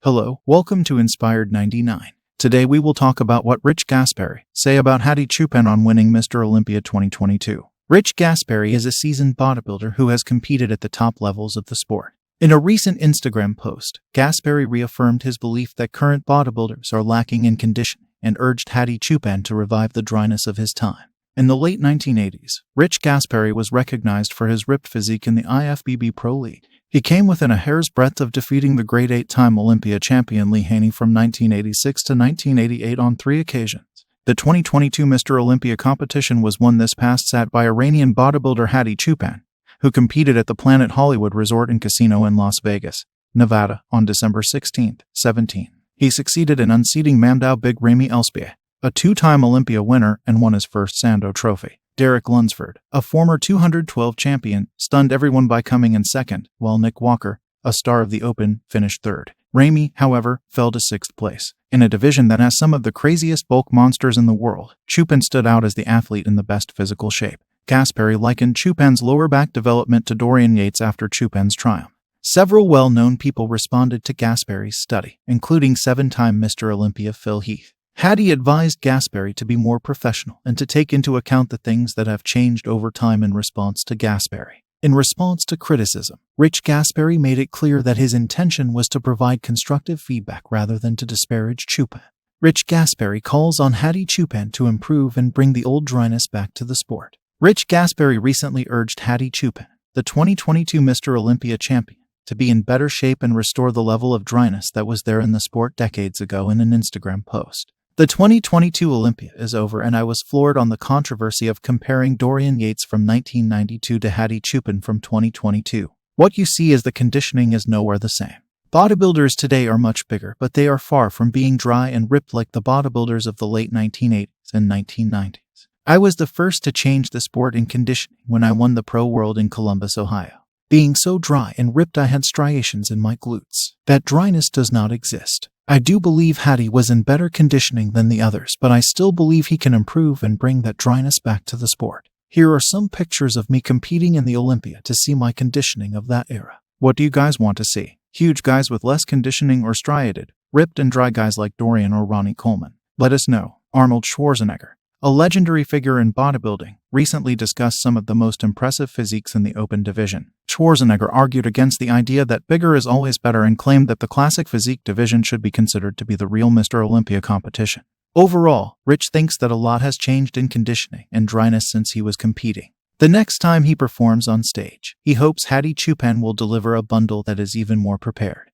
Hello, welcome to Inspired 99. Today we will talk about what Rich Gaspari say about Hadi Choopan on winning Mr Olympia 2022. Rich Gaspari is a seasoned bodybuilder who has competed at the top levels of the sport. In a recent Instagram post, Gaspari reaffirmed his belief that current bodybuilders are lacking in conditioning and urged Hadi Choopan to revive the dryness of his time. In the late 1980s, Rich Gaspari was recognized for his ripped physique in the IFBB Pro League. He came within a hair's breadth of defeating the great 8-time Olympia champion Lee Haney from 1986 to 1988 on 3 occasions. The 2022 Mr. Olympia competition was won this past Sat by Iranian bodybuilder Hadi Choopan, who competed at the Planet Hollywood Resort and Casino in Las Vegas, Nevada, on December 16, 17. He succeeded in unseating Mamdouh Big Ramy Elspieh, a 2-time Olympia winner, and won his first Sando Trophy. Derek Lunsford, a former 212 champion, stunned everyone by coming in second, while Nick Walker, a star of the Open, finished third. Ramy, however, fell to 6th place. In a division that has some of the craziest bulk monsters in the world, Choopan stood out as the athlete in the best physical shape. Gaspari likened Choopan's lower back development to Dorian Yates after Choopan's triumph. Several well-known people responded to Gaspari's study, including 7-time Mr. Olympia Phil Heath. Hadi advised Gaspari to be more professional and to take into account the things that have changed over time in response to Gaspari. In response to criticism, Rich Gaspari made it clear that his intention was to provide constructive feedback rather than to disparage Choopan. Rich Gaspari calls on Hadi Choopan to improve and bring the old dryness back to the sport. Rich Gaspari recently urged Hadi Choopan, the 2022 Mr. Olympia champion, to be in better shape and restore the level of dryness that was there in the sport decades ago in an Instagram post. The 2022 Olympia is over, and I was floored on the controversy of comparing Dorian Yates from 1992 to Hadi Choopan from 2022. What you see is the conditioning is nowhere the same. Bodybuilders today are much bigger, but they are far from being dry and ripped like the bodybuilders of the late 1980s and 1990s. I was the first to change the sport in conditioning when I won the Pro World in Columbus, Ohio. Being so dry and ripped, I had striations in my glutes. That dryness does not exist. I do believe Hadi was in better conditioning than the others, but I still believe he can improve and bring that dryness back to the sport. Here are some pictures of me competing in the Olympia to see my conditioning of that era. What do you guys want to see? Huge guys with less conditioning or striated, ripped and dry guys like Dorian or Ronnie Coleman? Let us know. Arnold Schwarzenegger, a legendary figure in bodybuilding, recently discussed some of the most impressive physiques in the open division. Schwarzenegger argued against the idea that bigger is always better and claimed that the classic physique division should be considered to be the real Mr. Olympia competition. Overall, Rich thinks that a lot has changed in conditioning and dryness since he was competing. The next time he performs on stage, he hopes Hadi Choopan will deliver a bundle that is even more prepared.